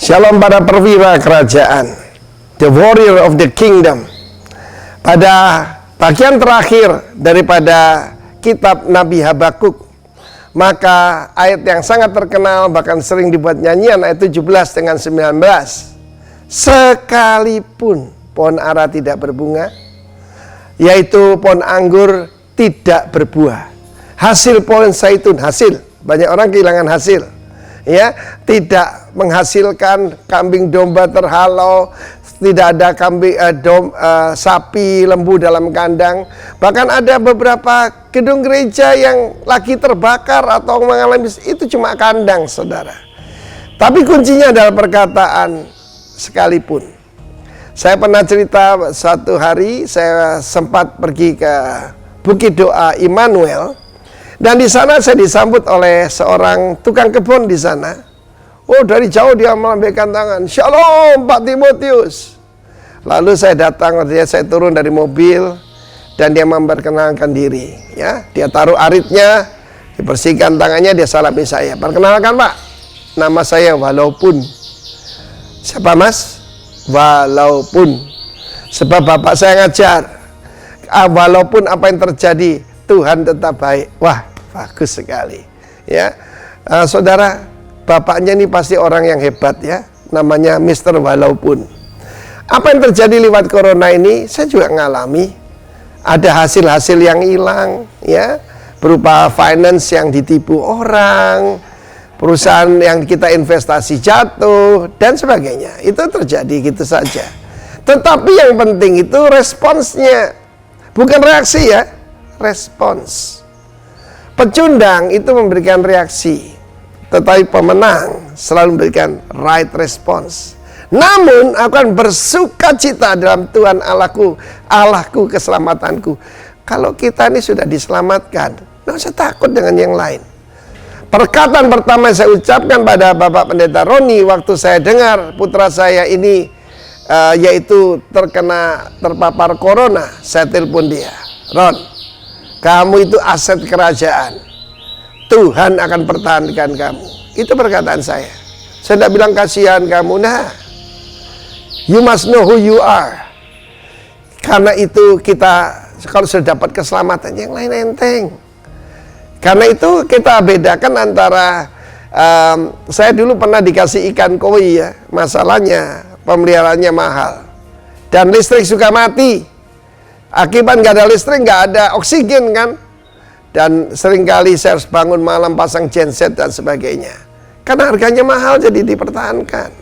Shalom para perwira kerajaan, the warrior of the kingdom. Pada bagian terakhir daripada kitab Nabi Habakuk, maka ayat yang sangat terkenal bahkan sering dibuat nyanyian, ayat 17 dengan 19. Sekalipun pohon ara tidak berbunga, yaitu pohon anggur tidak berbuah, hasil pohon zaitun, hasil, banyak orang kehilangan hasil, ya, tidak menghasilkan, kambing domba terhalau, tidak ada sapi lembu dalam kandang. Bahkan ada beberapa gedung gereja yang lagi terbakar atau mengalami, itu cuma kandang, saudara. Tapi kuncinya adalah perkataan sekalipun. Saya pernah cerita suatu hari saya sempat pergi ke Bukit Doa Immanuel, dan di sana saya disambut oleh seorang tukang kebun di sana. Oh, dari jauh dia melambaikan tangan, "Shalom Pak Timotius." Lalu saya datang, saya turun dari mobil dan dia memperkenalkan diri, ya. Dia taruh aritnya, dibersihkan tangannya, dia salami saya. "Perkenalkan Pak, nama saya Walaupun." "Siapa Mas?" "Walaupun." Sebab Bapak saya ngajar, walaupun apa yang terjadi, Tuhan tetap baik. Wah, bagus sekali, ya. Saudara, bapaknya ini pasti orang yang hebat, ya. Namanya Mr. Walaupun. Apa yang terjadi lewat corona ini, saya juga ngalami. Ada hasil-hasil yang hilang, ya, berupa finance yang ditipu orang, perusahaan yang kita investasi jatuh, dan sebagainya. Itu terjadi gitu saja. Tetapi yang penting itu responsnya, bukan reaksi, ya, respons. Pecundang itu memberikan reaksi, tetapi pemenang selalu memberikan right response. Namun akan bersuka cita dalam Tuhan Allahku keselamatanku. Kalau kita ini sudah diselamatkan, nggak usah takut dengan yang lain. Perkataan pertama yang saya ucapkan pada Bapak Pendeta Roni waktu saya dengar putra saya ini yaitu terpapar corona, saya telepon dia, "Ron, kamu itu aset kerajaan. Tuhan akan pertahankan kamu." Itu perkataan saya. Saya tidak bilang kasihan kamu. Nah, you must know who you are. Karena itu kita kalau sudah dapat keselamatan, yang lain enteng. Karena itu kita bedakan antara saya dulu pernah dikasih ikan koi, ya. Masalahnya pemeliharaannya mahal dan listrik suka mati. Akibat nggak ada listrik, nggak ada oksigen, kan. Dan seringkali saya harus bangun malam pasang genset dan sebagainya. Karena harganya mahal, jadi dipertahankan.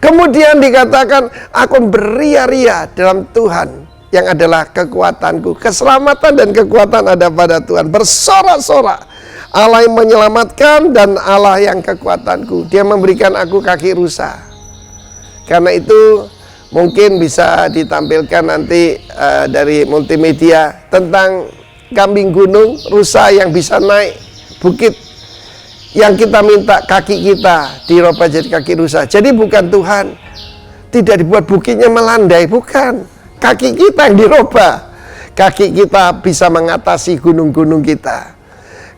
Kemudian dikatakan, "Aku beria-ria dalam Tuhan yang adalah kekuatanku." Keselamatan dan kekuatan ada pada Tuhan. Bersorak-sorak, Allah yang menyelamatkan dan Allah yang kekuatanku. Dia memberikan aku kaki rusa. Karena itu mungkin bisa ditampilkan nanti dari multimedia tentang kambing gunung, rusa yang bisa naik bukit, yang kita minta kaki kita dirubah jadi kaki rusa. Jadi bukan Tuhan tidak dibuat bukitnya melandai, bukan. Kaki kita yang dirubah, kaki kita bisa mengatasi gunung-gunung kita.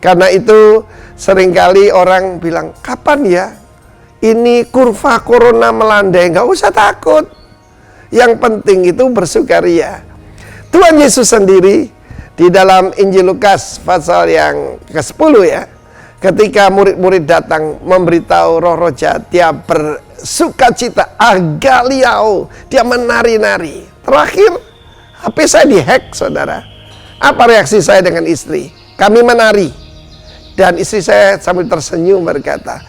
Karena itu seringkali orang bilang, "Kapan ya ini kurva corona melandai?" Nggak usah takut. Yang penting itu bersukaria. Tuhan Yesus sendiri di dalam Injil Lukas pasal yang ke-10, ya, ketika murid-murid datang memberitahu roh-roh jahat, dia bersukacita, agaliao, dia menari-nari. Terakhir, HP saya dihack, saudara. Apa reaksi saya dengan istri? Kami menari. Dan istri saya sambil tersenyum berkata,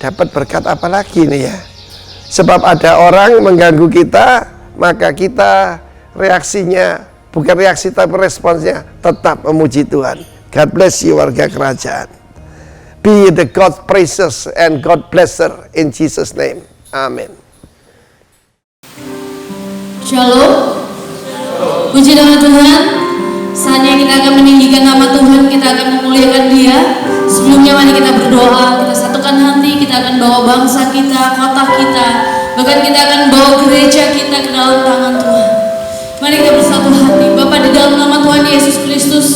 "Dapat berkat apa lagi nih, ya?" Sebab ada orang mengganggu kita, maka kita reaksinya, bukan reaksi tapi responsnya, tetap memuji Tuhan. God bless you, warga kerajaan. Be the God praises and God blesser in Jesus name. Amin. Shalom. Puji nama Tuhan. Saatnya kita akan meninggikan nama Tuhan, kita akan memuliakan Dia. Sebelumnya mari kita berdoa, kita satukan hati, kita akan bawa bangsa kita, kota kita, bahkan kita akan bawa gereja kita ke dalam tangan Tuhan. Mari kita bersatu hati. Bapa, di dalam nama Tuhan Yesus Kristus,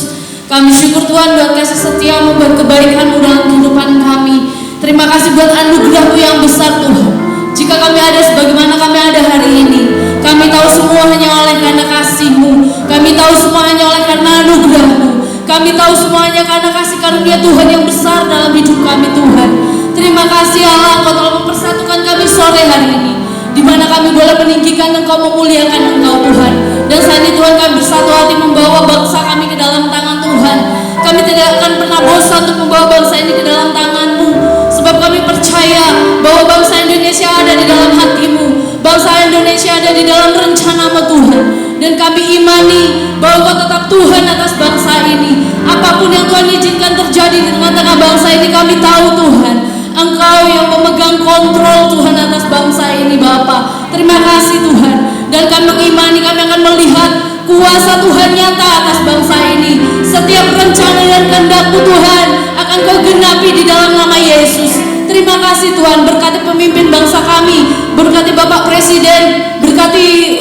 kami syukur Tuhan buat kasih setia-Mu, buat kebaikan-Mu dalam kehidupan kami. Terima kasih buat anugerah-Mu yang besar Tuhan. Jika Jika kami ada sebagaimana kami ada hari ini, kami tahu semua hanya oleh karena kasih-Mu. Kami tahu semua hanya oleh karena anugerah-Mu. Kami tahu semuanya karena kasih karunia Tuhan yang besar dalam hidup kami, Tuhan. Terima kasih Allah, Engkau telah mempersatukan kami sore hari ini, di mana kami boleh meninggikan Engkau, memuliakan Engkau, Tuhan. Dan saat ini Tuhan, kami bersatu hati membawa bangsa kami ke dalam tangan Tuhan. Kami tidak akan pernah bosan untuk membawa bangsa ini ke dalam tangan-Mu, sebab kami percaya bahwa bangsa Indonesia ada di dalam hati-Mu. Bangsa Indonesia ada di dalam rencana-Mu, Tuhan. Dan kami imani bahwa Kau tetap Tuhan atas bangsa ini. Apapun yang Tuhan izinkan terjadi di tengah-tengah bangsa ini, kami tahu Tuhan, Engkau yang memegang kontrol Tuhan atas bangsa ini, Bapa. Terima kasih Tuhan. Dan kami mengimani, kami akan melihat kuasa Tuhan nyata atas bangsa ini. Setiap rencana dan kehendak-Mu Tuhan akan Kau genapi di dalam nama Yesus. Terima kasih Tuhan, berkati pemimpin bangsa kami, berkati Bapak Presiden, berkati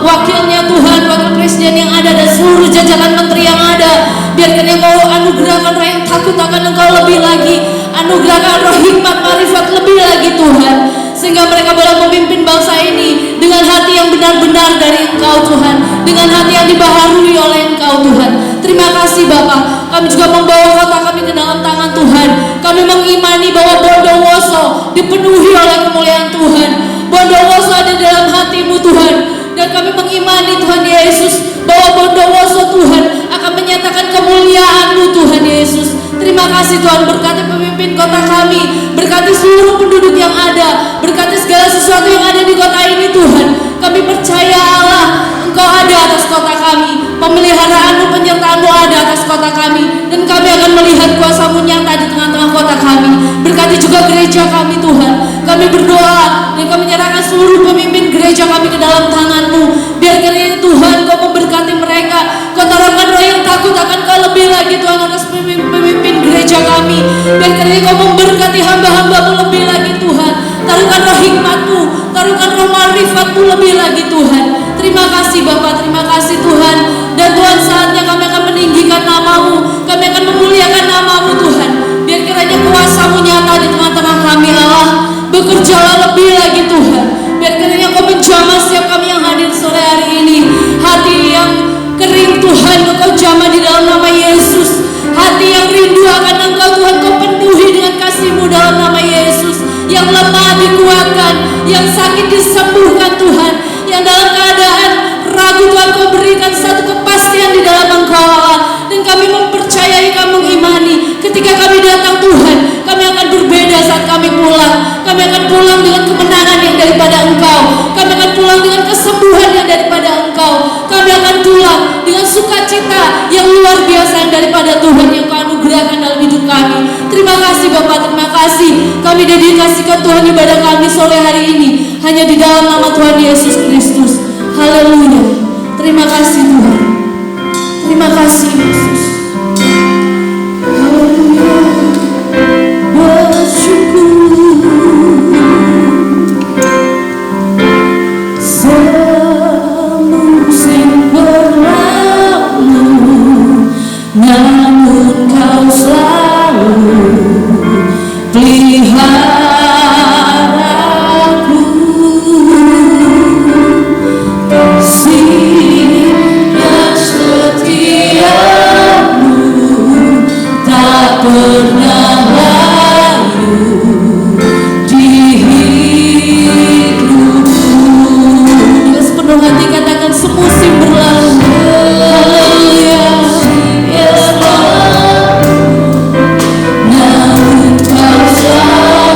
wakilnya Tuhan, wakil Presiden yang ada dan seluruh jajaran menteri yang ada. Biarkan Engkau anugerahkan roh yang takut akan Engkau lebih lagi, anugerahkan roh hikmat marifat lebih lagi Tuhan, sehingga mereka boleh memimpin bangsa ini dengan hati yang benar-benar dari Engkau Tuhan, dengan hati yang dibaharui oleh Engkau Tuhan. Terima kasih Bapak. Kami juga membawa kota kami ke dalam tangan Tuhan. Kami mengimani bahwa Bondowoso dipenuhi oleh kemuliaan Tuhan. Bondowoso ada dalam hati-Mu Tuhan. Dan kami mengimani Tuhan Yesus bahwa Bondowoso Tuhan akan menyatakan kemuliaan-Mu Tuhan Yesus. Terima kasih Tuhan, berkati pemimpin kota kami, berkati seluruh penduduk yang ada, berkati segala sesuatu yang ada di kota ini Tuhan. Kami percaya Allah, Engkau ada atas kota kami, pemeliharaan-Mu, penyertaan-Mu ada atas kota kami, dan kami akan melihat kuasa-Mu nyata di tengah-tengah kota kami. Berkati juga gereja kami Tuhan. Kami berdoa dan kami menyerahkan seluruh pemimpin gereja kami ke dalam tangan-Mu. Biar kiranya Tuhan Kau memberkati mereka, Kau taruhkan roh yang takut akan Kau lebih lagi Tuhan atas pemimpin gereja kami. Biar kiranya Kau memberkati hamba-hamba-Mu lebih lagi Tuhan. Taruhkan roh hikmat-Mu, taruhkan roh marifat-Mu lebih lagi Tuhan. Terima kasih Bapak, terima kasih Tuhan. Dan Tuhan, saatnya kami akan meninggikan nama-Mu, kami akan memuliakan nama-Mu Tuhan. Biar kiranya kuasa-Mu nyata di tengah-tengah kami Allah. Bekerjalah lebih lagi Tuhan. Biar kiranya Kau menjamah setiap kami yang hadir sore hari ini. Hati yang kering Tuhan, Kau jamah di dalam nama Yesus. Hati yang rindu akan Engkau Tuhan, Kau penuhi dengan kasih-Mu dalam nama Yesus. Yang lemah dikuatkan, yang sakit disembuhkan Tuhan, yang dalam keadaan ragu Tuhan Kau berikan satu kepastian di dalam Engkau Allah. Dan kami mempercayai, kami mengimani ketika kami datang Tuhan, kami akan berbeda saat kami pulang. Kami akan pulang dengan kemenangan yang daripada Engkau. Kami akan pulang dengan kesembuhan yang daripada Engkau. Kami akan pulang dengan sukacita yang luar biasa yang daripada Tuhan yang Kau anugerahkan dalam hidup kami. Terima kasih Bapak, terima kasih. Kami dedikasikan Tuhan ibadah kami sore hari ini hanya di dalam nama Tuhan Yesus Kristus. Haleluya. Terima kasih Tuhan. Terima kasih Yesus. Haleluya. Bersyukur. Semusim berlalu, namun Kau selalu peliharaku. Kasih dan setia-Mu tak pernah layu di hidupku. Dengan sepenuh hati katakan, semusim berlalu. Haleluya. Namun Kau selalu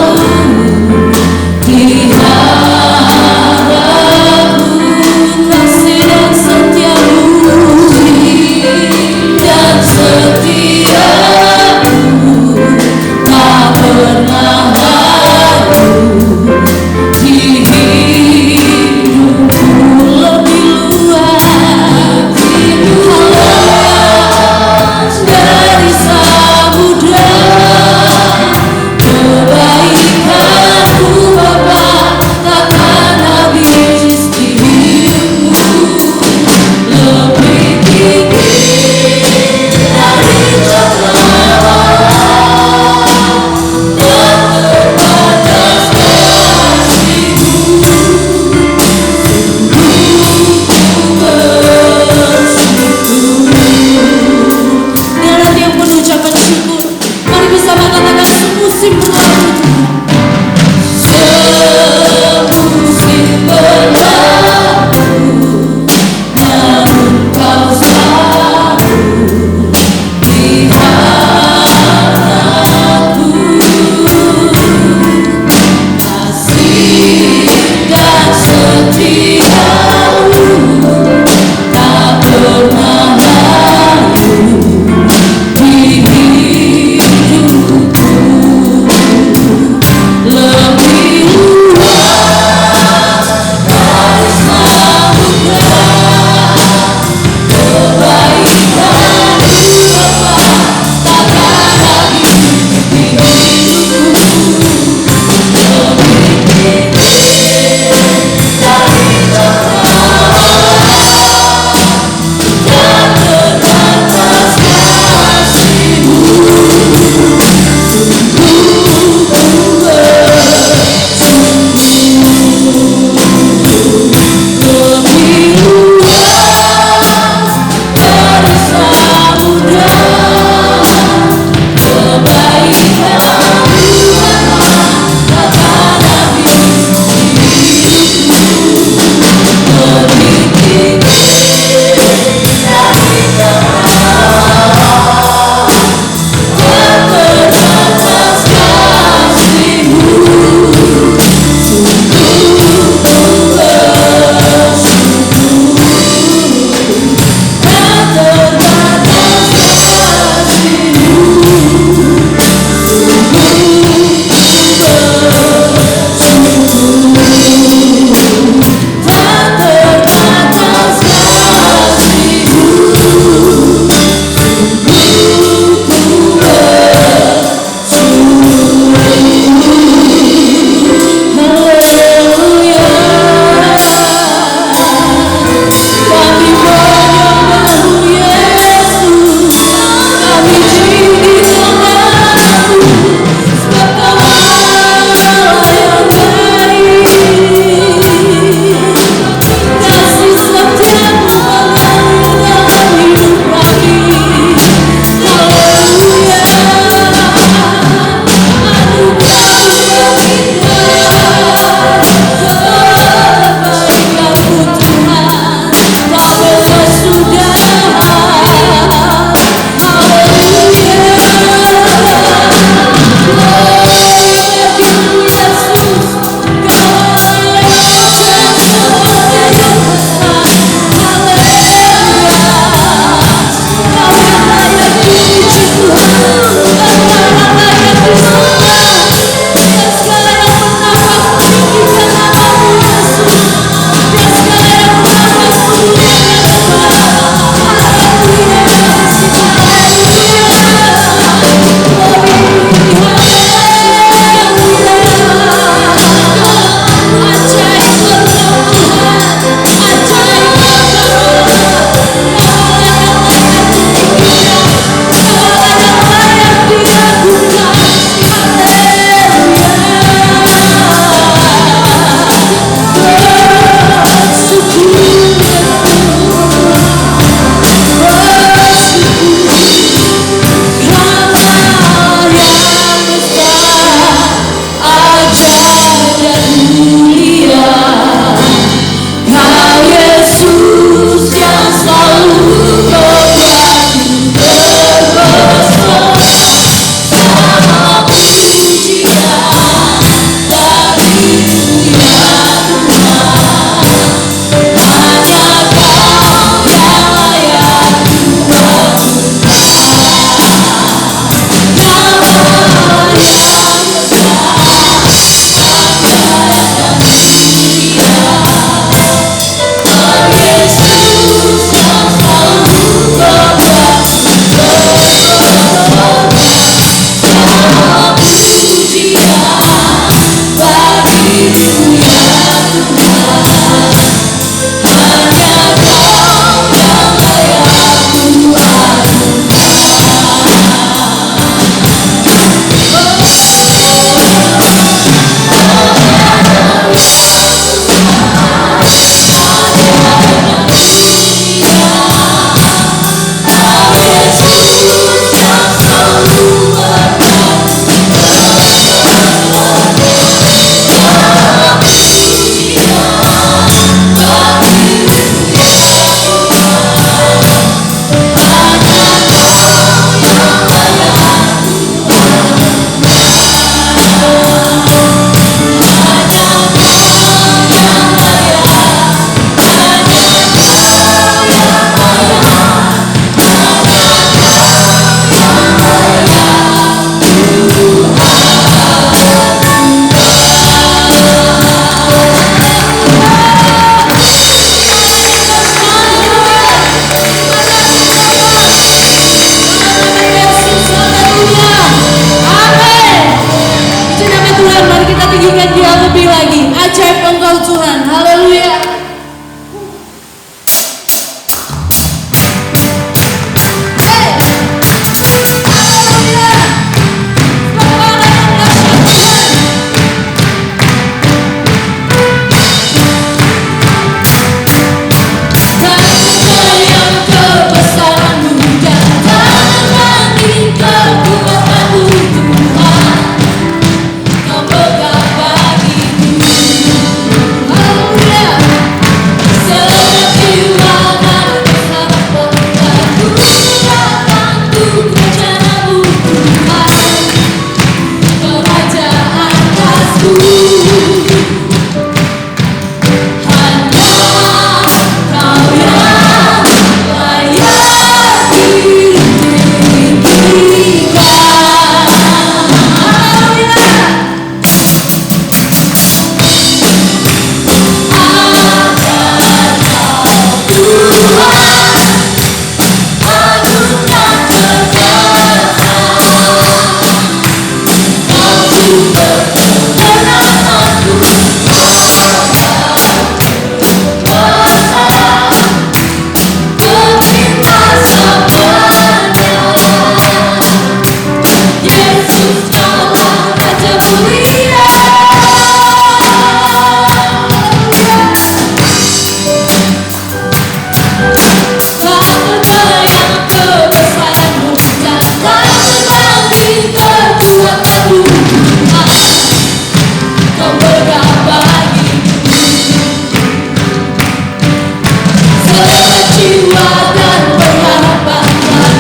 jiwa dan pengharapan.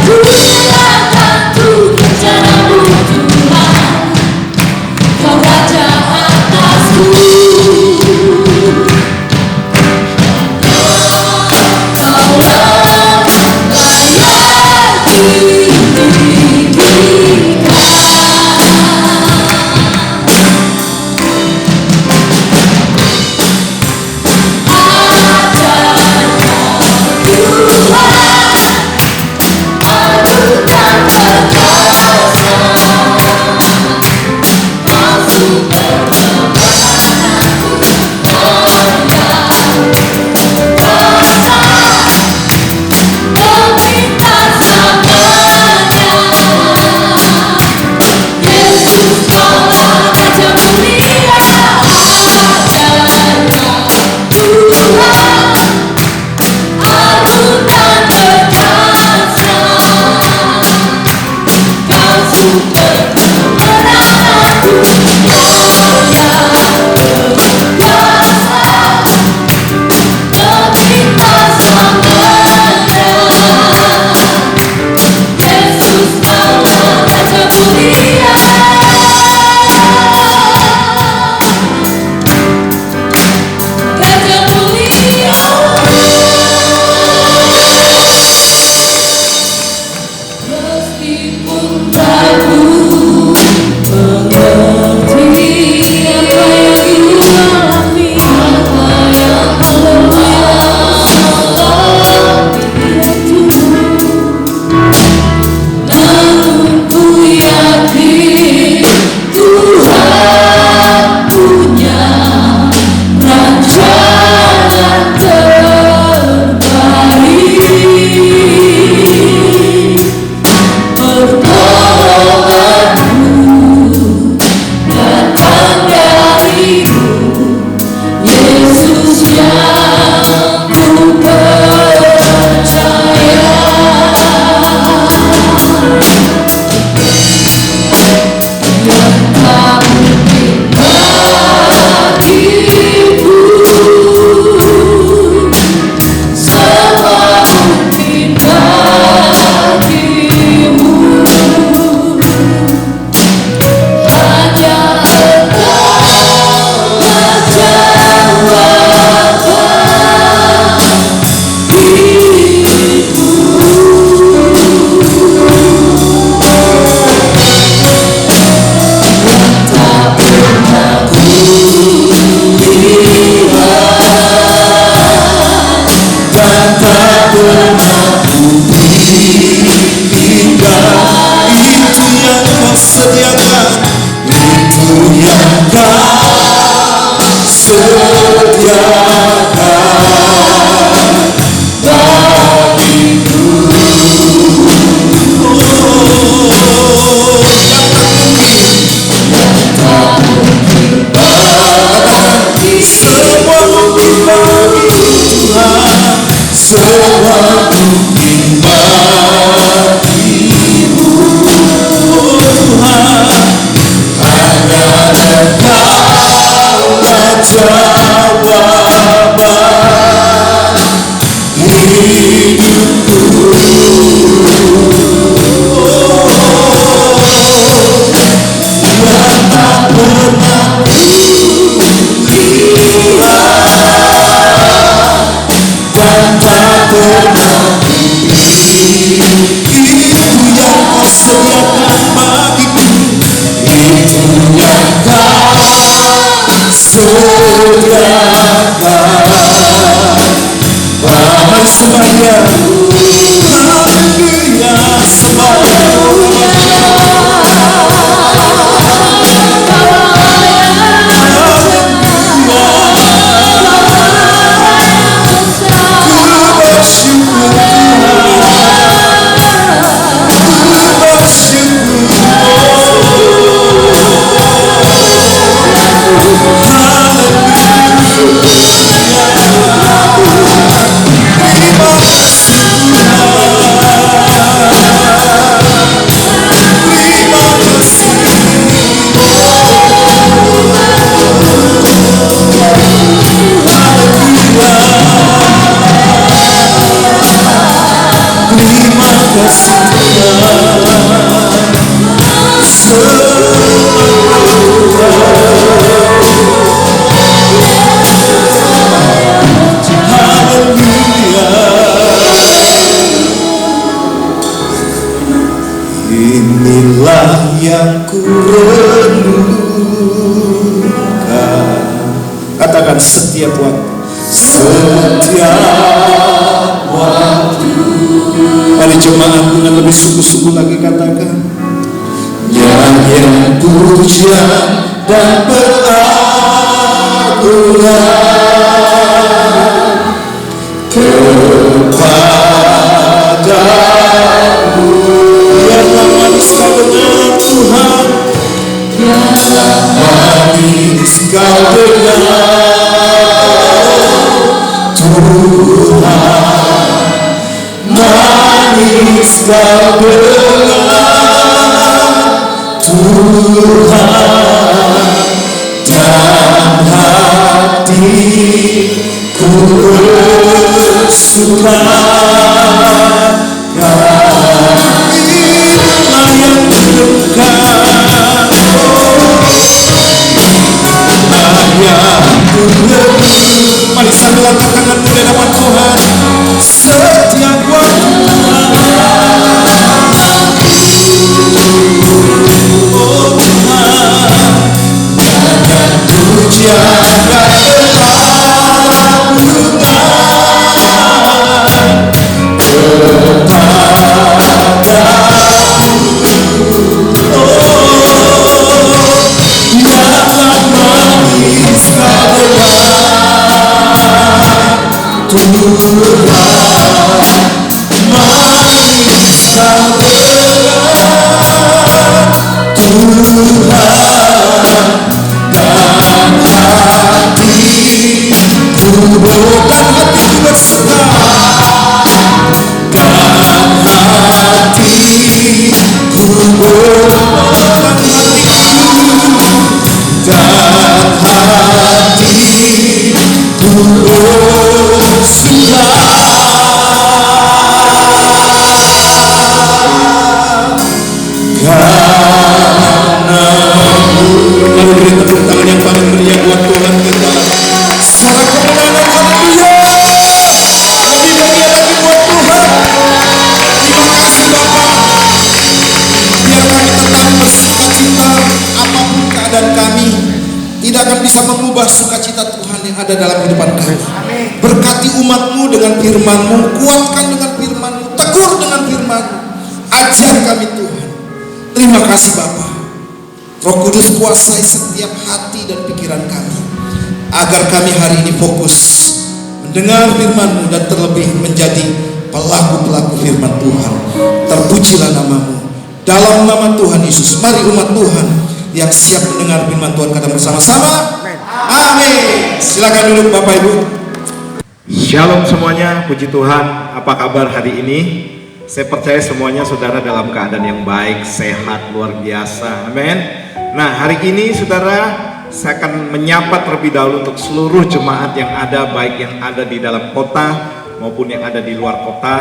Ku serahkan tuh rencanamu Tuhan, Kau Raja atasku. Inilah yang ku rindukan. Katakan setiap waktu. Setiap waktu. Mari jemaat dengan lebih sungguh-sungguh lagi katakan. Nyanyian pujian dan pengagungan kepadamu. Biarlah manis kau dengar Tuhan. Biarlah manis kau dengar Tuhan. Manis kau dengar Tuhan. Dan hatiku bersuka. Mari sambil angkat tanganmu di hadapan Tuhan. Setiap waktu oh Tuhan, dan pujian dan bisa mengubah sukacita Tuhan yang ada dalam kehidupan kami. Berkati umat-Mu dengan firman-Mu, kuatkan dengan firman-Mu, tegur dengan firman-Mu, ajar kami Tuhan. Terima kasih Bapa. Roh Kudus kuasai setiap hati dan pikiran kami, agar kami hari ini fokus mendengar firman-Mu dan terlebih menjadi pelaku-pelaku firman Tuhan. Terpujilah nama-Mu. Dalam nama Tuhan Yesus, mari umat Tuhan yang siap mendengar firman Tuhan kata bersama-sama. Amin. Silakan duduk Bapak Ibu. Shalom semuanya, puji Tuhan. Apa kabar hari ini? Saya percaya semuanya saudara dalam keadaan yang baik, sehat, luar biasa. Amin. Nah, hari ini saudara, saya akan menyapa terlebih dahulu untuk seluruh jemaat yang ada, baik yang ada di dalam kota maupun yang ada di luar kota.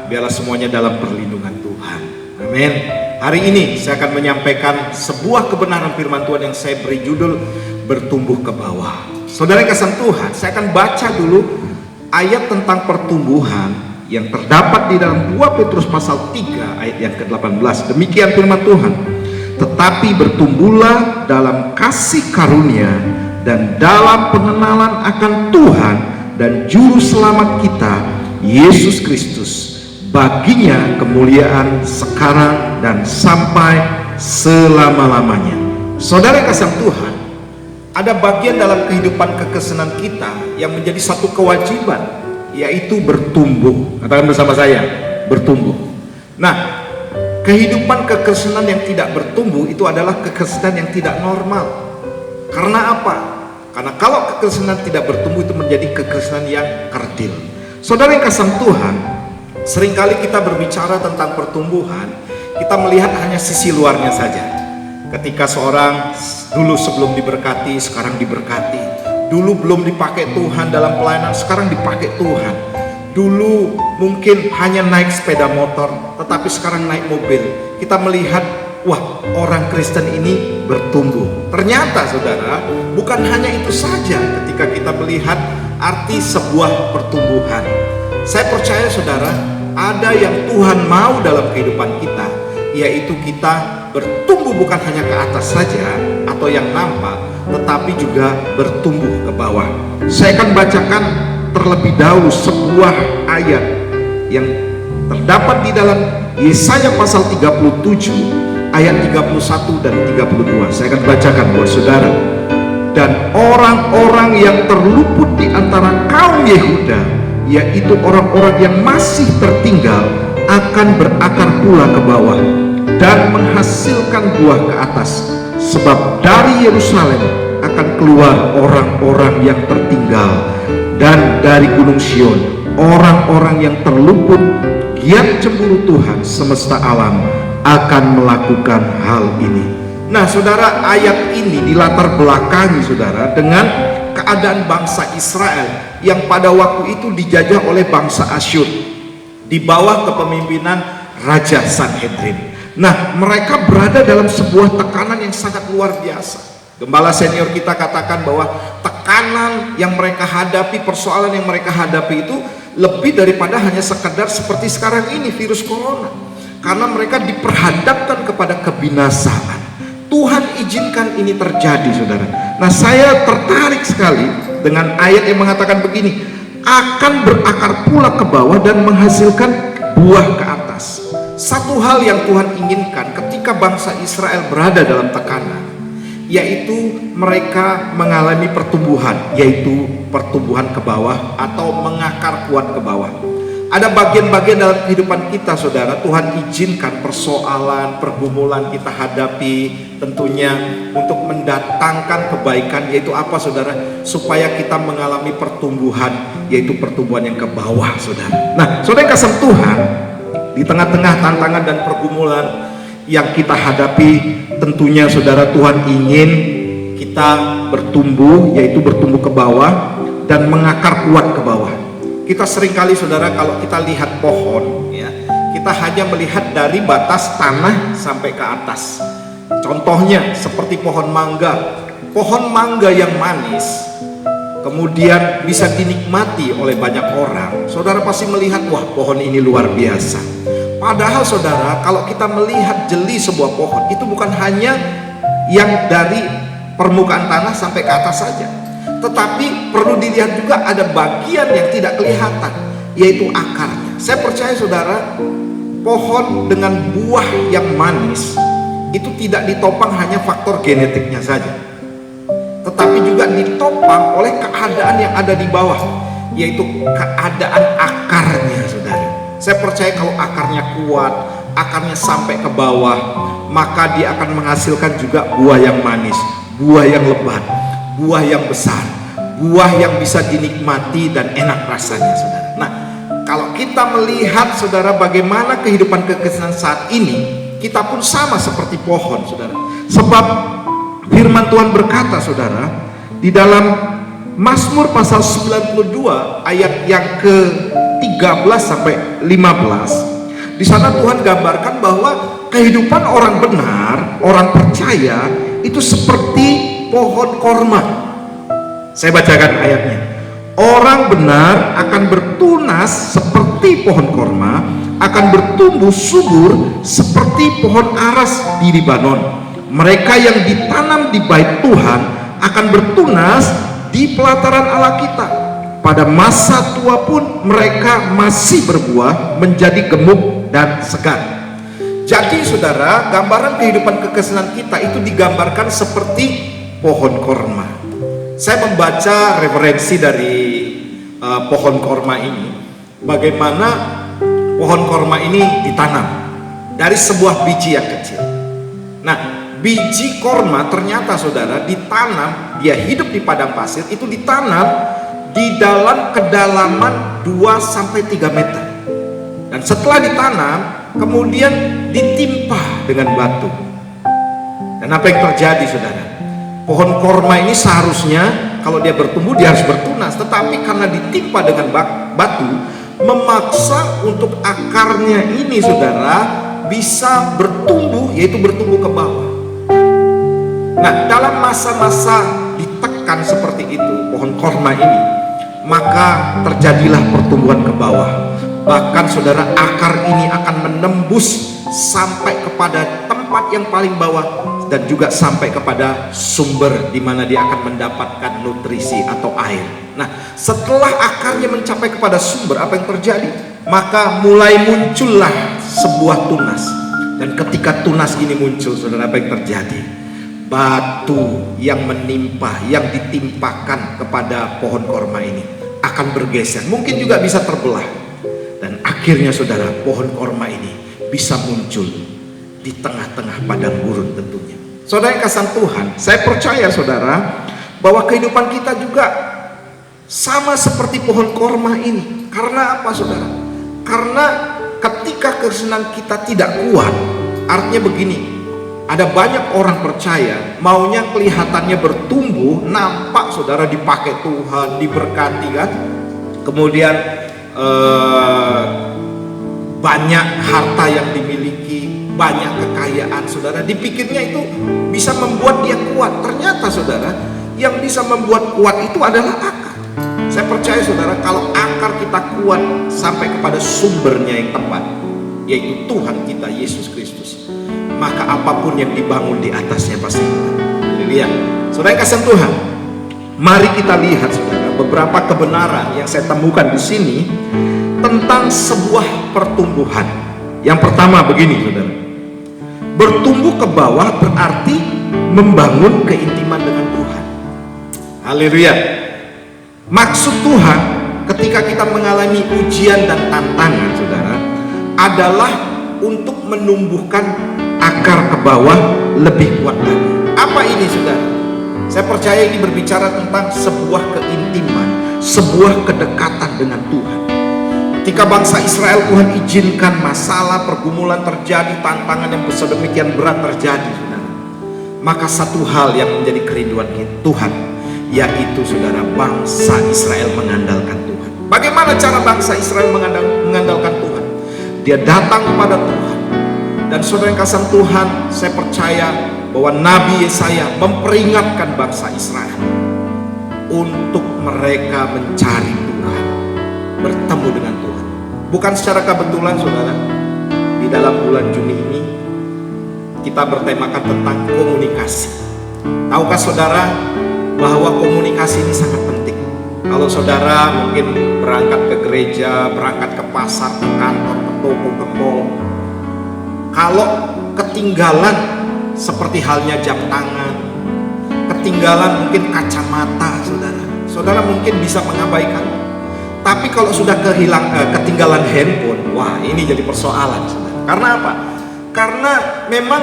Biarlah semuanya dalam perlindungan Tuhan. Amin. Hari ini saya akan menyampaikan sebuah kebenaran firman Tuhan yang saya beri judul bertumbuh ke bawah. Saudara kasih Tuhan, saya akan baca dulu ayat tentang pertumbuhan yang terdapat di dalam 2 Petrus pasal 3 ayat yang ke-18. Demikian firman Tuhan. Tetapi bertumbuhlah dalam kasih karunia dan dalam pengenalan akan Tuhan dan juru selamat kita Yesus Kristus. Baginya kemuliaan sekarang dan sampai selama-lamanya. Saudara kasih Tuhan, ada bagian dalam kehidupan kekristenan kita yang menjadi satu kewajiban, yaitu bertumbuh. Katakan bersama saya, bertumbuh. Nah, kehidupan kekristenan yang tidak bertumbuh itu adalah kekristenan yang tidak normal. Karena apa? Karena kalau kekristenan tidak bertumbuh itu menjadi kekristenan yang kerdil. Saudara yang kasih Tuhan, seringkali kita berbicara tentang pertumbuhan, kita melihat hanya sisi luarnya saja. Ketika seorang dulu sebelum diberkati, sekarang diberkati. Dulu belum dipakai Tuhan dalam pelayanan, sekarang dipakai Tuhan. Dulu mungkin hanya naik sepeda motor, tetapi sekarang naik mobil. Kita melihat, wah, orang Kristen ini bertumbuh. Ternyata saudara, bukan hanya itu saja ketika kita melihat arti sebuah pertumbuhan. Saya percaya saudara, ada yang Tuhan mau dalam kehidupan kita, yaitu kita bertumbuh bukan hanya ke atas saja atau yang nampak, tetapi juga bertumbuh ke bawah. Saya akan bacakan terlebih dahulu sebuah ayat yang terdapat di dalam Yesaya pasal 37 ayat 31 dan 32. Saya akan bacakan buat saudara. Dan orang-orang yang terluput di antara kaum Yehuda, yaitu orang-orang yang masih tertinggal, akan berakar pula ke bawah dan menghasilkan buah ke atas, sebab dari Yerusalem akan keluar orang-orang yang tertinggal, dan dari Gunung Sion orang-orang yang terluput. Giat cemburu Tuhan semesta alam akan melakukan hal ini. Nah saudara, ayat ini dilatar belakangi saudara dengan keadaan bangsa Israel yang pada waktu itu dijajah oleh bangsa Asyur di bawah kepemimpinan Raja Sanhedrin. Nah, mereka berada dalam sebuah tekanan yang sangat luar biasa. Gembala senior kita katakan bahwa tekanan yang mereka hadapi, persoalan yang mereka hadapi itu lebih daripada hanya sekedar seperti sekarang ini virus corona. Karena mereka diperhadapkan kepada kebinasaan. Tuhan izinkan ini terjadi saudara. Nah, saya tertarik sekali dengan ayat yang mengatakan begini, akan berakar pula ke bawah dan menghasilkan buah ke atas. Satu hal yang Tuhan inginkan ketika bangsa Israel berada dalam tekanan, yaitu mereka mengalami pertumbuhan, yaitu pertumbuhan ke bawah atau mengakar kuat ke bawah. Ada bagian-bagian dalam kehidupan kita saudara, Tuhan izinkan persoalan, pergumulan kita hadapi, tentunya untuk mendatangkan kebaikan, yaitu apa saudara? Supaya kita mengalami pertumbuhan, yaitu pertumbuhan yang ke bawah saudara. Nah saudara yang kasih Tuhan, di tengah-tengah tantangan dan pergumulan yang kita hadapi, tentunya saudara, Tuhan ingin kita bertumbuh, yaitu bertumbuh ke bawah dan mengakar kuat ke bawah. Kita seringkali saudara, kalau kita lihat pohon ya, kita hanya melihat dari batas tanah sampai ke atas. Contohnya seperti pohon mangga. Pohon mangga yang manis kemudian bisa dinikmati oleh banyak orang. Saudara pasti melihat, wah, pohon ini luar biasa. Padahal saudara, kalau kita melihat jeli sebuah pohon, itu bukan hanya yang dari permukaan tanah sampai ke atas saja, tetapi perlu dilihat juga ada bagian yang tidak kelihatan, yaitu akarnya. Saya percaya saudara, pohon dengan buah yang manis itu tidak ditopang hanya faktor genetiknya saja, tetapi juga ditopang oleh keadaan yang ada di bawah, yaitu keadaan akarnya saudara. Saya percaya kalau akarnya kuat, akarnya sampai ke bawah, maka dia akan menghasilkan juga buah yang manis, buah yang lebat, buah yang besar, buah yang bisa dinikmati dan enak rasanya saudara. Nah, kalau kita melihat saudara bagaimana kehidupan kekristenan saat ini, kita pun sama seperti pohon saudara. Sebab firman Tuhan berkata saudara, di dalam Mazmur pasal 92 ayat yang ke-13 sampai 15, di sana Tuhan gambarkan bahwa kehidupan orang benar, orang percaya itu seperti pohon korma. Saya bacakan ayatnya. Orang benar akan bertunas seperti pohon korma, akan bertumbuh subur seperti pohon aras di Libanon. Mereka yang ditanam di bait Tuhan akan bertunas di pelataran Allah kita. Pada masa tua pun mereka masih berbuah, menjadi gemuk dan segar. Jadi saudara, gambaran kehidupan kekristenan kita itu digambarkan seperti pohon korma. Saya membaca referensi dari pohon korma ini, bagaimana pohon korma ini ditanam dari sebuah biji yang kecil. Nah, biji korma ternyata saudara ditanam, dia hidup di padang pasir, itu ditanam di dalam kedalaman 2-3 meter. Dan setelah ditanam, kemudian ditimpa dengan batu. Dan apa yang terjadi saudara? Pohon korma ini seharusnya kalau dia bertumbuh dia harus bertunas, tetapi karena ditimpa dengan batu, memaksa untuk akarnya ini saudara bisa bertumbuh, yaitu bertumbuh ke bawah. Nah, dalam masa-masa ditekan seperti itu pohon korma ini, maka terjadilah pertumbuhan ke bawah. Bahkan saudara, akar ini akan menembus sampai kepada tempat yang paling bawah dan juga sampai kepada sumber di mana dia akan mendapatkan nutrisi atau air. Nah, setelah akarnya mencapai kepada sumber, apa yang terjadi? Maka mulai muncullah sebuah tunas. Dan ketika tunas ini muncul, saudara, apa yang terjadi? Batu yang menimpa, yang ditimpakan kepada pohon korma ini akan bergeser, mungkin juga bisa terbelah. Dan akhirnya saudara, pohon korma ini bisa muncul di tengah-tengah padang gurun tentunya. Saudara yang kasih Tuhan, saya percaya saudara bahwa kehidupan kita juga sama seperti pohon korma ini. Karena apa saudara? Karena ketika kekristenan kita tidak kuat, artinya begini, ada banyak orang percaya maunya kelihatannya bertumbuh, nampak saudara dipakai Tuhan, diberkati kan, kemudian banyak harta yang dimiliki, banyak kekayaan saudara, dipikirnya itu bisa membuat dia kuat. Ternyata saudara, yang bisa membuat kuat itu adalah akar. Saya percaya saudara, kalau akar kita kuat sampai kepada sumbernya yang tepat, yaitu Tuhan kita Yesus Kristus, maka apapun yang dibangun di atasnya pasti kuat. Lihat saudara kasih Tuhan, mari kita lihat saudara beberapa kebenaran yang saya temukan di sini tentang sebuah pertumbuhan. Yang pertama begini saudara, bertumbuh ke bawah berarti membangun keintiman dengan Tuhan. Haleluya. Maksud Tuhan ketika kita mengalami ujian dan tantangan saudara adalah untuk menumbuhkan akar ke bawah lebih kuat lagi. Apa ini saudara? Saya percaya ini berbicara tentang sebuah keintiman, sebuah kedekatan dengan Tuhan. Ketika bangsa Israel Tuhan izinkan masalah, pergumulan terjadi, tantangan yang sedemikian berat terjadi saudara, maka satu hal yang menjadi kerinduan Tuhan, yaitu saudara, bangsa Israel mengandalkan Tuhan. Bagaimana cara bangsa Israel mengandalkan Tuhan? Dia datang kepada Tuhan. Dan saudara yang kasih Tuhan, saya percaya bahwa Nabi Yesaya memperingatkan bangsa Israel untuk mereka mencari Tuhan, bertemu dengan Tuhan. Bukan secara kebetulan saudara, di dalam bulan Juni ini kita bertemakan tentang komunikasi. Tahukah saudara bahwa komunikasi ini sangat penting? Kalau saudara mungkin berangkat ke gereja, berangkat ke pasar, ke kantor, ke toko, ke mall, kalau ketinggalan seperti halnya jam tangan, ketinggalan mungkin kacamata saudara mungkin bisa mengabaikan. Tapi kalau sudah ketinggalan handphone, wah ini jadi persoalan saudara. Karena apa? Karena memang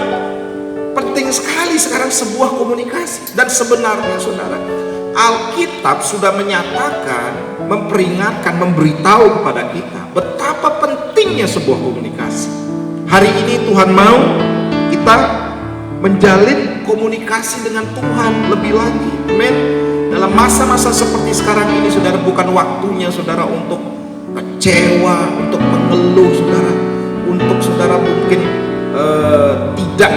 penting sekali sekarang sebuah komunikasi. Dan sebenarnya saudara, Alkitab sudah menyatakan, memperingatkan, memberitahu kepada kita betapa pentingnya sebuah komunikasi. Hari ini Tuhan mau kita menjalin komunikasi dengan Tuhan lebih lagi. Amin. Dalam masa-masa seperti sekarang ini saudara, bukan waktunya saudara untuk kecewa, untuk mengeluh saudara, untuk saudara mungkin tidak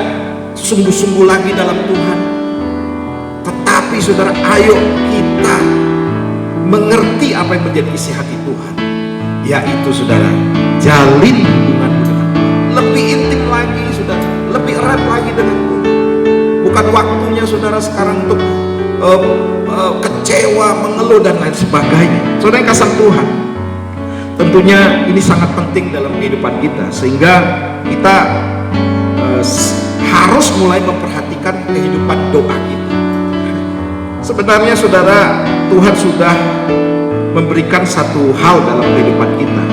sungguh-sungguh lagi dalam Tuhan. Tetapi saudara, ayo kita mengerti apa yang menjadi isi hati Tuhan, yaitu saudara, jalin hubungan dengan Tuhan lebih intim lagi saudara, lebih erat lagi dengan Tuhan. Bukan waktunya saudara sekarang untuk kecewa, mengeluh dan lain sebagainya. Saudara yang kasih Tuhan, tentunya ini sangat penting dalam kehidupan kita, sehingga kita harus mulai memperhatikan kehidupan doa kita. Sebenarnya saudara, Tuhan sudah memberikan satu hal dalam kehidupan kita,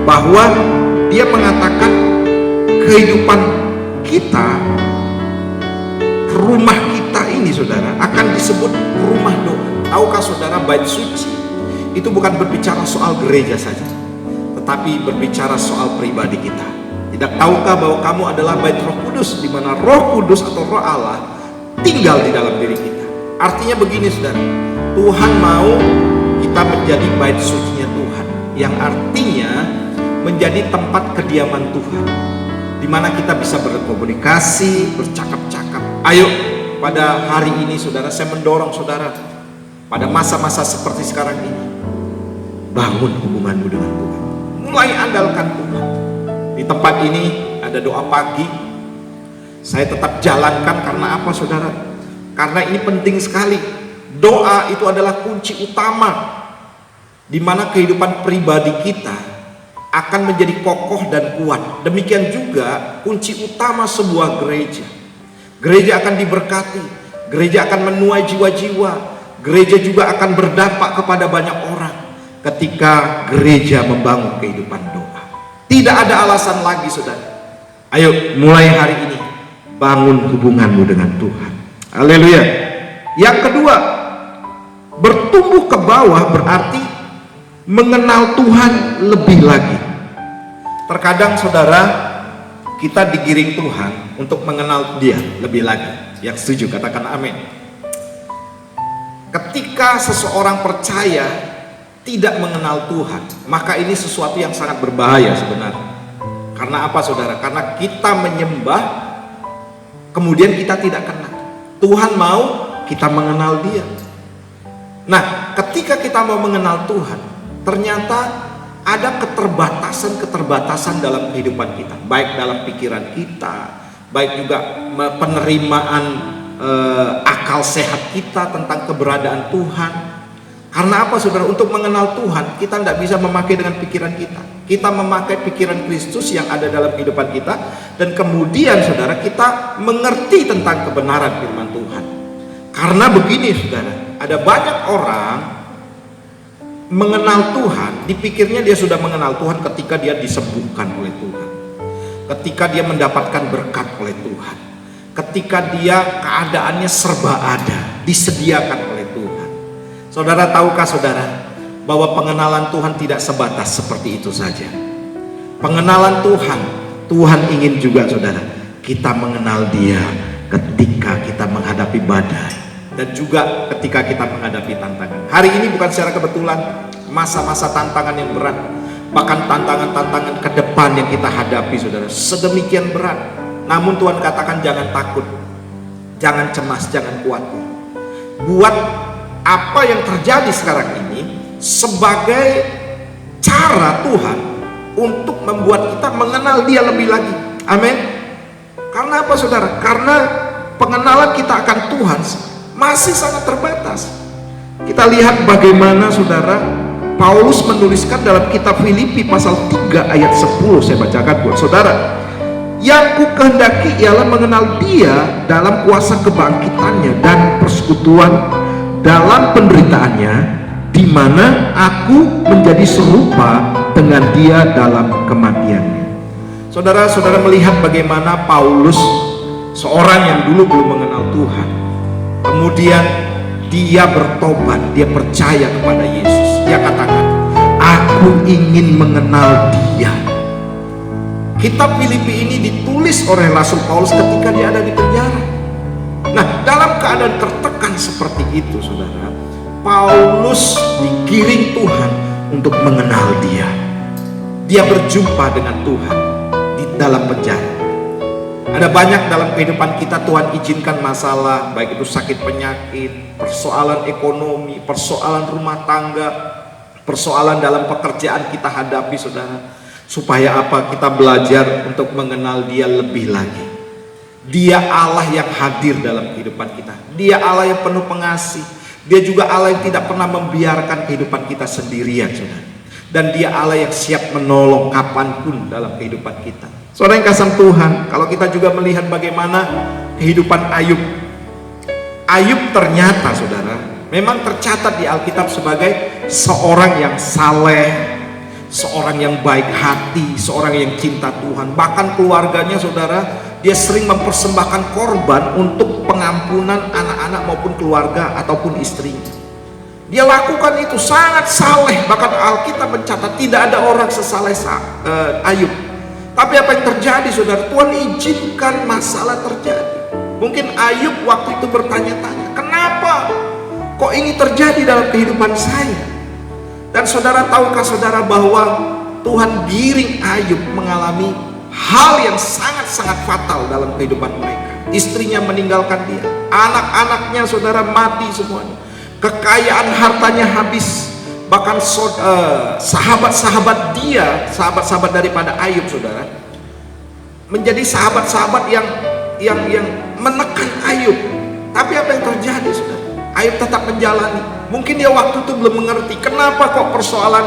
bahwa Dia mengatakan kehidupan kita, rumah kita ini saudara, akan disebut rumah doa. Tahukah saudara, bait suci itu bukan berbicara soal gereja saja, tetapi berbicara soal pribadi kita. Tidak tahukah bahwa kamu adalah bait Roh Kudus, di mana Roh Kudus atau Roh Allah tinggal di dalam diri kita. Artinya begini saudara, Tuhan mau kita menjadi bait sucinya Tuhan, yang artinya menjadi tempat kediaman Tuhan, di mana kita bisa berkomunikasi, bercakap-cakap. Ayo, pada hari ini saudara, saya mendorong saudara, pada masa-masa seperti sekarang ini, bangun hubunganmu dengan Tuhan. Mulai andalkan Tuhan. Di tempat ini ada doa pagi. Saya tetap jalankan karena apa saudara? Karena ini penting sekali. Doa itu adalah kunci utama di mana kehidupan pribadi kita akan menjadi kokoh dan kuat. Demikian juga kunci utama sebuah gereja. Gereja akan diberkati, gereja akan menuai jiwa-jiwa, gereja juga akan berdampak kepada banyak orang ketika gereja membangun kehidupan doa. Tidak ada alasan lagi saudara. Ayo mulai hari ini bangun hubunganmu dengan Tuhan. Haleluya. Yang kedua, bertumbuh ke bawah berarti mengenal Tuhan lebih lagi. Terkadang saudara, kita digiring Tuhan untuk mengenal Dia lebih lagi. Yang setuju katakan amin. Ketika seseorang percaya tidak mengenal Tuhan, maka ini sesuatu yang sangat berbahaya sebenarnya. Karena apa saudara? Karena kita menyembah, kemudian kita tidak kenal. Tuhan mau kita mengenal Dia. Nah, ketika kita mau mengenal Tuhan, ternyata ada keterbatasan dalam kehidupan kita, baik dalam pikiran kita, baik juga penerimaan akal sehat kita tentang keberadaan Tuhan. Karena apa saudara? Untuk mengenal Tuhan, kita tidak bisa memakai dengan pikiran kita. Kita memakai pikiran Kristus yang ada dalam kehidupan kita, dan kemudian saudara, kita mengerti tentang kebenaran firman Tuhan. Karena begini saudara, ada banyak orang mengenal Tuhan, dipikirnya dia sudah mengenal Tuhan ketika dia disembuhkan oleh Tuhan, ketika dia mendapatkan berkat oleh Tuhan, ketika dia keadaannya serba ada, disediakan oleh Tuhan. Saudara, tahukah saudara bahwa pengenalan Tuhan tidak sebatas seperti itu saja? Pengenalan Tuhan, Tuhan ingin juga saudara, kita mengenal Dia ketika kita menghadapi badai, dan juga ketika kita menghadapi tantangan. Hari ini bukan secara kebetulan masa-masa tantangan yang berat, bahkan tantangan-tantangan ke depan yang kita hadapi saudara sedemikian berat. Namun Tuhan katakan jangan takut, jangan cemas, jangan khawatir. Buat apa yang terjadi sekarang ini sebagai cara Tuhan untuk membuat kita mengenal Dia lebih lagi. Amin. Karena apa saudara? Karena pengenalan kita akan Tuhan masih sangat terbatas. Kita lihat bagaimana saudara Paulus menuliskan dalam kitab Filipi pasal 3 ayat 10. Saya bacakan buat saudara. Yang ku kehendaki ialah mengenal Dia dalam kuasa kebangkitannya dan persekutuan dalam penderitaannya, di mana aku menjadi serupa dengan Dia dalam kematiannya. Saudara-saudara melihat bagaimana Paulus, seorang yang dulu belum mengenal Tuhan, kemudian dia bertobat, dia percaya kepada Yesus. Dia katakan, aku ingin mengenal Dia. Kitab Filipi ini ditulis oleh Rasul Paulus ketika dia ada di penjara. Nah, dalam keadaan tertekan seperti itu saudara, Paulus digiring Tuhan untuk mengenal Dia. Dia berjumpa dengan Tuhan di dalam penjara. Ada banyak dalam kehidupan kita Tuhan izinkan masalah, baik itu sakit penyakit, persoalan ekonomi, persoalan rumah tangga, persoalan dalam pekerjaan kita hadapi saudara. Supaya apa? Kita belajar untuk mengenal Dia lebih lagi. Dia Allah yang hadir dalam kehidupan kita. Dia Allah yang penuh pengasih. Dia juga Allah yang tidak pernah membiarkan kehidupan kita sendirian saudara. Dan Dia Allah yang siap menolong kapanpun dalam kehidupan kita. Saudara yang kasih Tuhan, kalau kita juga melihat bagaimana kehidupan Ayub. Ayub ternyata saudara memang tercatat di Alkitab sebagai seorang yang saleh, seorang yang baik hati, seorang yang cinta Tuhan. Bahkan keluarganya saudara, dia sering mempersembahkan korban untuk pengampunan anak-anak maupun keluarga ataupun istrinya. Dia lakukan itu sangat saleh. Bahkan Alkitab mencatat tidak ada orang sesaleh Ayub. Tapi apa yang terjadi saudara? Tuhan izinkan masalah terjadi. Mungkin Ayub waktu itu bertanya-tanya, kenapa kok ini terjadi dalam kehidupan saya? Dan saudara, tahukah saudara bahwa Tuhan giring Ayub mengalami hal yang sangat-sangat fatal dalam kehidupan mereka. Istrinya meninggalkan dia, anak-anaknya saudara mati semuanya, kekayaan hartanya habis. Bahkan sahabat-sahabat dia, sahabat-sahabat daripada Ayub saudara, menjadi sahabat-sahabat yang menekan Ayub. Tapi apa yang terjadi saudara? Ayub tetap menjalani. Mungkin dia waktu itu belum mengerti kenapa kok persoalan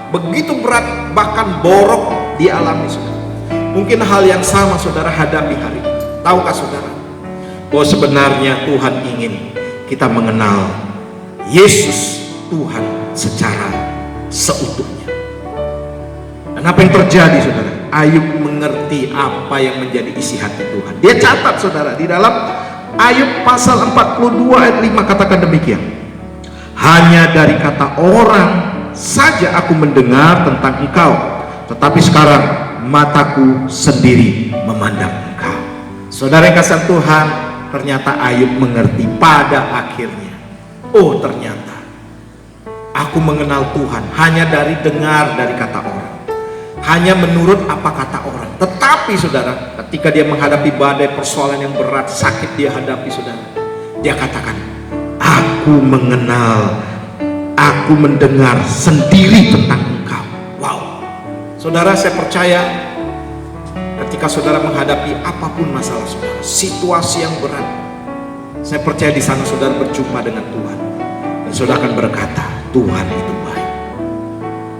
begitu berat, bahkan borok dialami saudara. Mungkin hal yang sama saudara hadapi hari ini. Tahukah saudara bahwa sebenarnya Tuhan ingin kita mengenal Yesus Tuhan secara seutuhnya. Dan apa yang terjadi saudara? Ayub mengerti apa yang menjadi isi hati Tuhan. Dia catat saudara di dalam Ayub pasal 42 ayat 5, katakan demikian. Hanya dari kata orang saja aku mendengar tentang engkau, tetapi sekarang mataku sendiri memandang engkau. Saudara yang kasih Tuhan, ternyata Ayub mengerti pada akhirnya. Oh, ternyata aku mengenal Tuhan hanya dari dengar dari kata orang, hanya menurut apa kata orang. Tetapi saudara, ketika dia menghadapi badai persoalan yang berat, sakit dia hadapi saudara, dia katakan, aku mengenal, aku mendengar sendiri tentang engkau. Wow, saudara, saya percaya ketika saudara menghadapi apapun masalah saudara, situasi yang berat, saya percaya di sana saudara berjumpa dengan Tuhan, dan saudara akan berkata, Tuhan itu baik,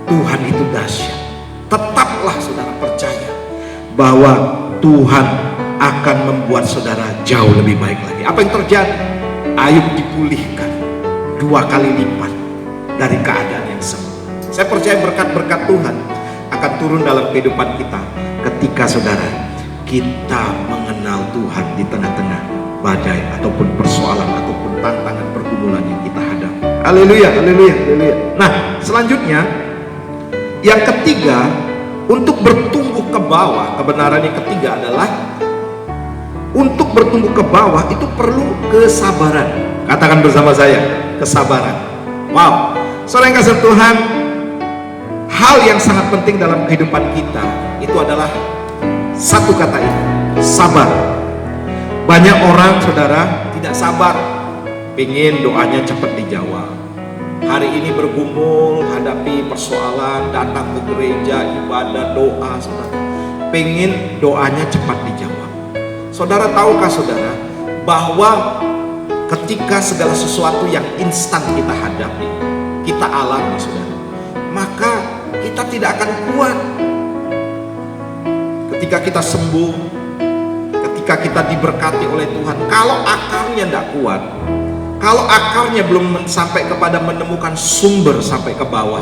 Tuhan itu dahsyat. Tetaplah saudara percaya bahwa Tuhan akan membuat saudara jauh lebih baik lagi. Apa yang terjadi? Ayub dipulihkan 2 kali lipat dari keadaan yang semula. Saya percaya berkat-berkat Tuhan akan turun dalam kehidupan kita ketika saudara kita mengenal Tuhan di tengah-tengah badai ataupun persoalan ataupun tantangan pergumulan yang kita hadapi. Haleluya, haleluya, haleluya. Nah, selanjutnya yang ketiga, untuk bertumbuh ke bawah, kebenaran yang ketiga adalah untuk bertumbuh ke bawah itu perlu kesabaran. Katakan bersama saya, kesabaran. Wow, saudara yang kasih Tuhan, hal yang sangat penting dalam kehidupan kita itu adalah satu kata ini, sabar. Banyak orang saudara tidak sabar, pengen doanya cepat dijawab. Hari ini bergumul, hadapi persoalan, datang ke gereja, ibadah, doa, saudara, pengen doanya cepat dijawab. Saudara, tahukah saudara bahwa ketika segala sesuatu yang instan kita hadapi, kita alami saudara, maka kita tidak akan kuat. Ketika kita sembuh, ketika kita diberkati oleh Tuhan, kalau akarnya tidak kuat, kalau akarnya belum sampai kepada menemukan sumber sampai ke bawah,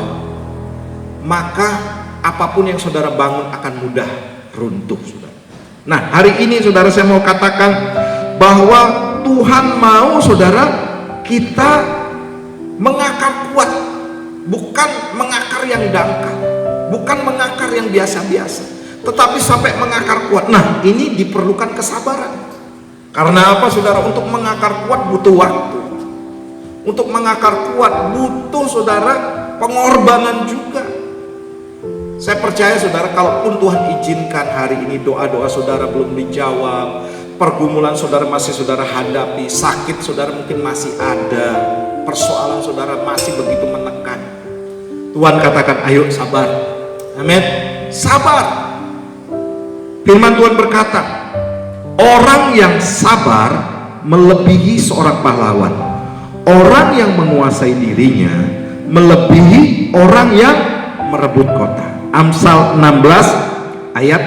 maka apapun yang saudara bangun akan mudah runtuh saudara. Nah, hari ini saudara, saya mau katakan bahwa Tuhan mau saudara kita mengakar kuat, bukan mengakar yang dangkal, bukan mengakar yang biasa-biasa, tetapi sampai mengakar kuat. Nah, ini diperlukan kesabaran. Karena apa saudara? Untuk mengakar kuat butuh waktu. Untuk mengakar kuat butuh saudara pengorbanan juga. Saya percaya saudara, kalaupun Tuhan izinkan hari ini doa-doa saudara belum dijawab, pergumulan saudara masih saudara hadapi, sakit saudara mungkin masih ada, persoalan saudara masih begitu menekan, Tuhan katakan, ayo sabar. Amin. Sabar. Firman Tuhan berkata, orang yang sabar melebihi seorang pahlawan. Orang yang menguasai dirinya melebihi orang yang merebut kota. Amsal 16 ayat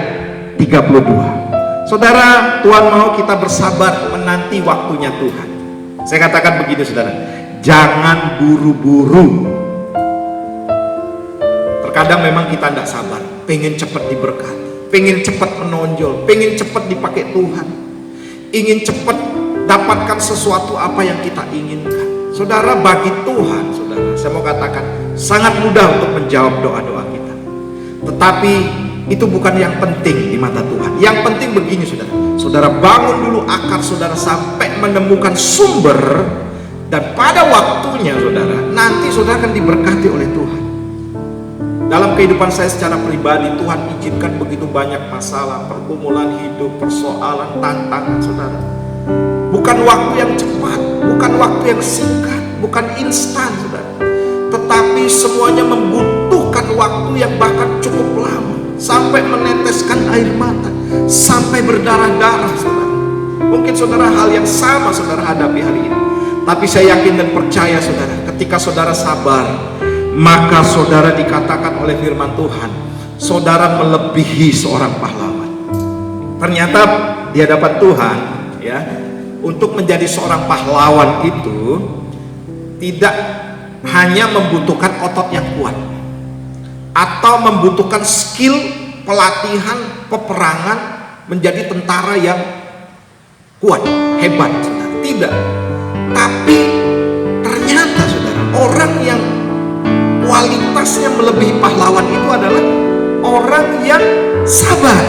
32. Saudara, Tuhan mau kita bersabar menanti waktunya Tuhan. Saya katakan begini saudara, jangan buru-buru. Terkadang memang kita tidak sabar, pengen cepat diberkati, pengen cepat menonjol, pengen cepat dipakai Tuhan, ingin cepat dapatkan sesuatu apa yang kita inginkan. Saudara, bagi Tuhan, saudara, saya mau katakan sangat mudah untuk menjawab doa-doa kita. Tetapi itu bukan yang penting di mata Tuhan. Yang penting begini saudara, saudara bangun dulu akar saudara sampai menemukan sumber, dan pada waktunya saudara, nanti saudara akan diberkati oleh Tuhan. Dalam kehidupan saya secara pribadi, Tuhan izinkan begitu banyak masalah, pergumulan hidup, persoalan, tantangan, saudara. Bukan waktu yang cepat, bukan waktu yang singkat, bukan instan, saudara. Tetapi semuanya membutuhkan waktu yang bahkan cukup lama, sampai meneteskan air mata, sampai berdarah-darah, saudara. Mungkin saudara hal yang sama saudara hadapi hari ini. Tapi saya yakin dan percaya saudara, ketika saudara sabar, maka saudara dikatakan oleh firman Tuhan, saudara melebihi seorang pahlawan. Ternyata di hadapan Tuhan, ya, untuk menjadi seorang pahlawan itu tidak hanya membutuhkan otot yang kuat atau membutuhkan skill pelatihan peperangan menjadi tentara yang kuat, hebat, saudara. Tidak. Tapi ternyata saudara, orang yang kualitasnya melebihi pahlawan itu adalah orang yang sabar.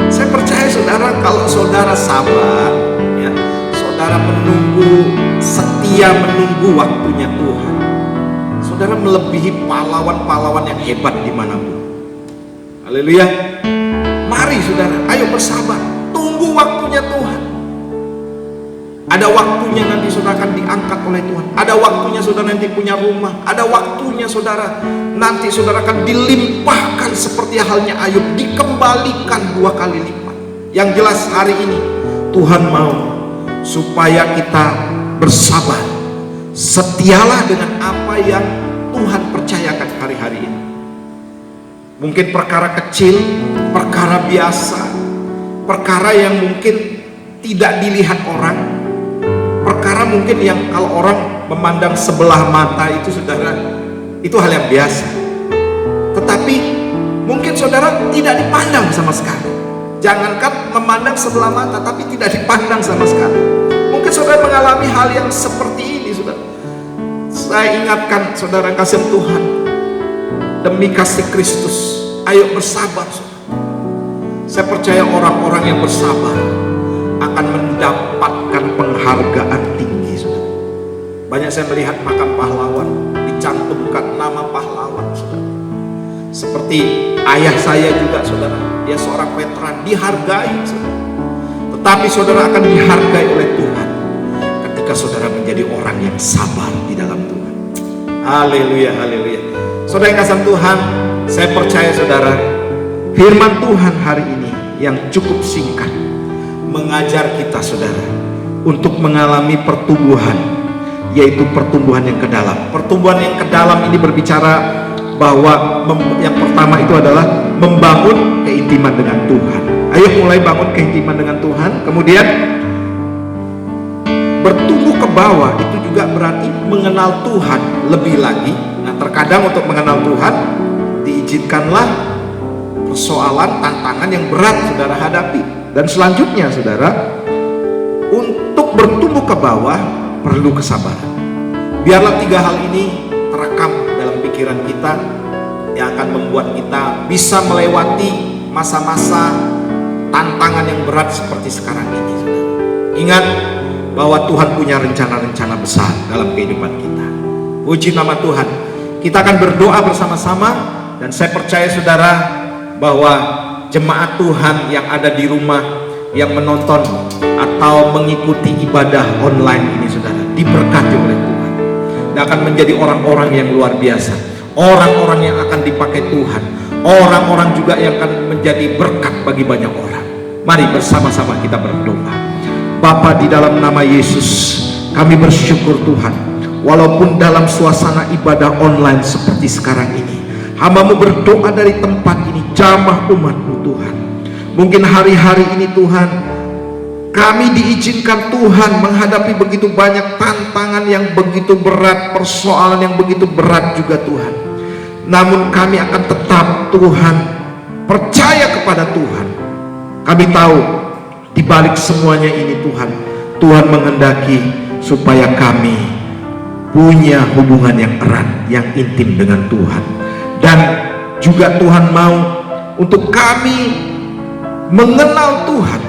Saya percaya saudara, kalau saudara sabar, ya, saudara menunggu, setia menunggu waktunya Tuhan, saudara melebihi pahlawan-pahlawan yang hebat dimanapun. Haleluya. Mari saudara, ayo bersabar, tunggu waktunya Tuhan. Ada waktunya nanti saudara akan diangkat oleh Tuhan. Ada waktunya saudara nanti punya rumah. Ada waktunya saudara nanti saudara akan dilimpahkan seperti halnya Ayub, dikembalikan 2 kali lipat. Yang jelas hari ini Tuhan mau supaya kita bersabar, setialah dengan apa yang Tuhan percayakan hari-hari ini. Mungkin perkara kecil, perkara biasa, perkara yang mungkin tidak dilihat orang, perkara mungkin yang kalau orang memandang sebelah mata itu saudara, itu hal yang biasa. Tetapi mungkin saudara tidak dipandang sama sekali. Jangankan memandang sebelah mata, tapi tidak dipandang sama sekali. Mungkin saudara mengalami hal yang seperti ini, saudara. Saya ingatkan saudara, kasih Tuhan, demi kasih Kristus, ayo bersabar, saudara. Saya percaya orang-orang yang bersabar akan mendapatkan penghargaan tinggi, saudara. Banyak saya melihat makam pahlawan, dicantumkan nama pahlawan, saudara. Seperti ayah saya juga, saudara, dia seorang veteran, dihargai, saudara. Tetapi saudara akan dihargai oleh Tuhan ketika saudara menjadi orang yang sabar di dalam Tuhan. Haleluya, haleluya. Saudara yang kasih Tuhan, saya percaya saudara, firman Tuhan hari ini yang cukup singkat mengajar kita saudara untuk mengalami pertumbuhan, yaitu pertumbuhan yang ke dalam. Pertumbuhan yang ke dalam ini berbicara bahwa yang pertama itu adalah membangun keintiman dengan Tuhan. Ayo mulai bangun keintiman dengan Tuhan. Kemudian bertumbuh ke bawah itu juga berarti mengenal Tuhan lebih lagi. Nah, terkadang untuk mengenal Tuhan diizinkanlah persoalan, tantangan yang berat saudara hadapi. Dan selanjutnya saudara, untuk bertumbuh ke bawah perlu kesabaran. Biarlah 3 hal ini terekam dalam pikiran kita yang akan membuat kita bisa melewati masa-masa tantangan yang berat seperti sekarang ini, saudara. Ingat bahwa Tuhan punya rencana-rencana besar dalam kehidupan kita. Puji nama Tuhan. Kita akan berdoa bersama-sama, dan saya percaya saudara bahwa jemaat Tuhan yang ada di rumah, yang menonton atau mengikuti ibadah online ini saudara, diberkati oleh Tuhan dan akan menjadi orang-orang yang luar biasa, orang-orang yang akan dipakai Tuhan, orang-orang juga yang akan menjadi berkat bagi banyak orang. Mari bersama-sama kita berdoa. Bapa, di dalam nama Yesus kami bersyukur Tuhan, walaupun dalam suasana ibadah online seperti sekarang ini, hamba-Mu berdoa dari tempat ini, jamah umat-Mu Tuhan. Mungkin hari-hari ini Tuhan, kami diizinkan Tuhan menghadapi begitu banyak tantangan yang begitu berat, persoalan yang begitu berat juga Tuhan. Namun kami akan tetap Tuhan percaya kepada Tuhan. Kami tahu di balik semuanya ini Tuhan, Tuhan menghendaki supaya kami punya hubungan yang erat, yang intim dengan Tuhan. Dan juga Tuhan mau untuk kami mengenal Tuhan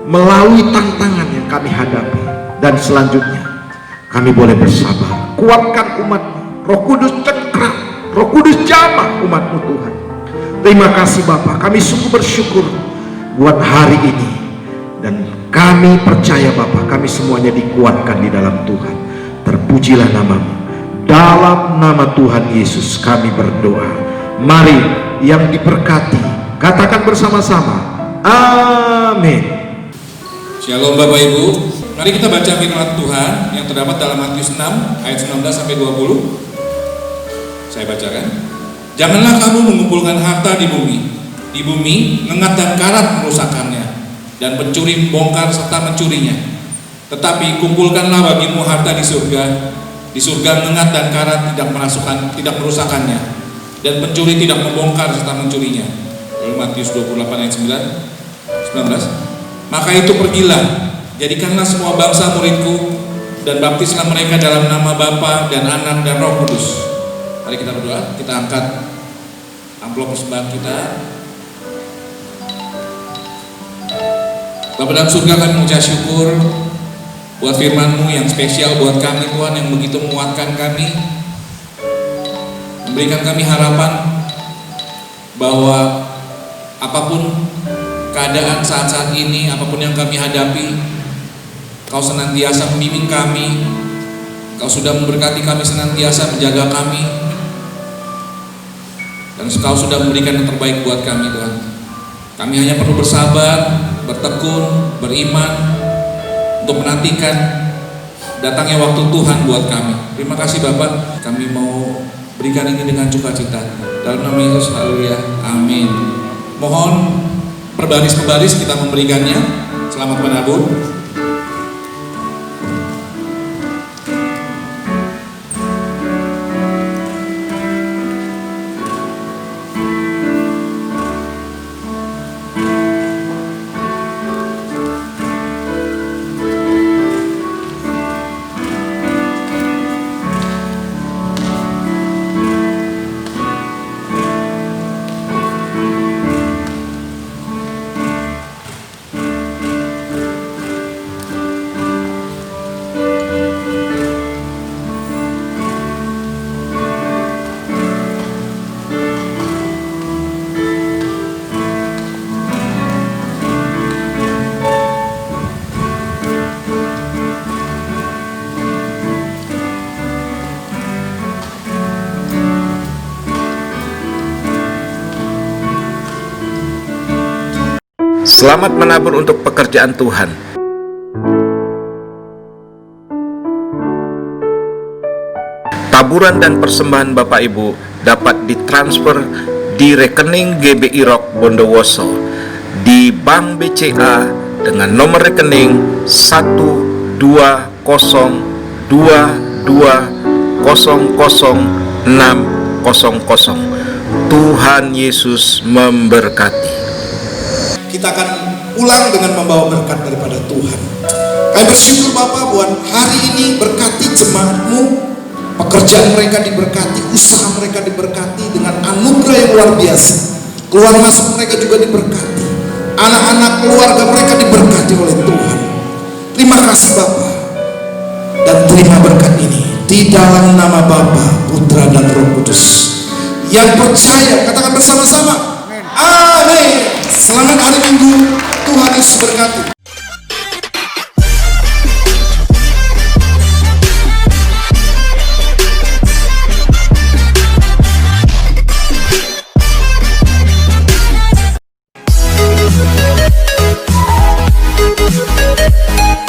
melalui tantangan yang kami hadapi. Dan selanjutnya kami boleh bersabar. Kuatkan umat-Mu, Roh Kudus cengkram Roh Kudus jamah umat-Mu Tuhan. Terima kasih Bapa, kami sungguh bersyukur buat hari ini. Dan kami percaya Bapa, kami semuanya dikuatkan di dalam Tuhan. Terpujilah nama-Mu. Dalam nama Tuhan Yesus kami berdoa. Mari yang diberkati, katakan bersama-sama, amin. Shalom Bapak Ibu. Mari kita baca firman Tuhan yang terdapat dalam Matius 6 ayat 19 sampai 20. Saya bacakan. Janganlah kamu mengumpulkan harta di bumi ngengat dan karat merusakkannya, dan pencuri membongkar serta mencurinya. Tetapi kumpulkanlah bagimu harta di surga. Di surga ngengat dan karat tidak merusakkannya, dan pencuri tidak membongkar serta mencurinya. Lalu Matius 28 ayat 19. Maka itu pergilah, jadikanlah semua bangsa muridku, dan baptislah mereka dalam nama Bapa dan Anak dan Roh Kudus. Mari kita berdoa, kita angkat amplop persembahan kita. Bapa dalam surga, kami mengucap syukur buat firman-Mu yang spesial buat kami Tuhan, yang begitu menguatkan kami, memberikan kami harapan bahwa apapun keadaan saat-saat ini, apapun yang kami hadapi, Kau senantiasa membimbing kami, Kau sudah memberkati kami, senantiasa menjaga kami, dan Kau sudah memberikan yang terbaik buat kami Tuhan. Kami hanya perlu bersabar, bertekun, beriman untuk menantikan datangnya waktu Tuhan buat kami. Terima kasih Bapak, kami mau berikan ini dengan sukacita. Dalam nama Yesus, haleluya, amin. Mohon berbaris-baris kita memberikannya. Selamat menabur. Selamat menabur untuk pekerjaan Tuhan. Taburan dan persembahan Bapak Ibu dapat ditransfer di rekening GBI Rock Bondowoso di Bank BCA dengan nomor rekening 1202200600600. Tuhan Yesus memberkati. Kita akan pulang dengan membawa berkat daripada Tuhan. Kami bersyukur Bapak buat hari ini, berkati jemaat-Mu, pekerjaan mereka diberkati, usaha mereka diberkati dengan anugerah yang luar biasa. Keluar masuk mereka juga diberkati, anak-anak keluarga mereka diberkati oleh Tuhan. Terima kasih Bapak, dan terima berkat ini di dalam nama Bapa, Putra dan Roh Kudus. Yang percaya katakan bersama-sama, amin. Selamat hari Minggu, Tuhan Yesus berkati.